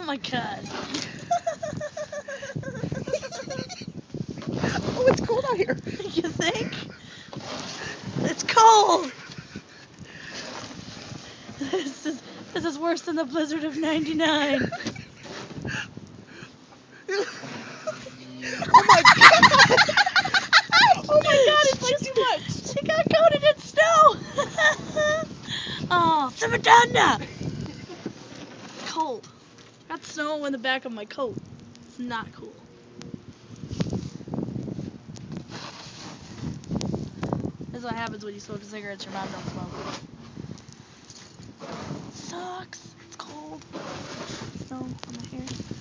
my god. Oh, it's cold out here. You think? It's cold. This is worse than the blizzard of '99. Oh my god! Oh my god, it's like too much. She got coated in snow. Oh, Simatanda. Cold. Got snow in the back of my coat. It's not cool. This is what happens when you smoke cigarettes your mom don't smoke. Sucks. It's cold. Snow on my hair.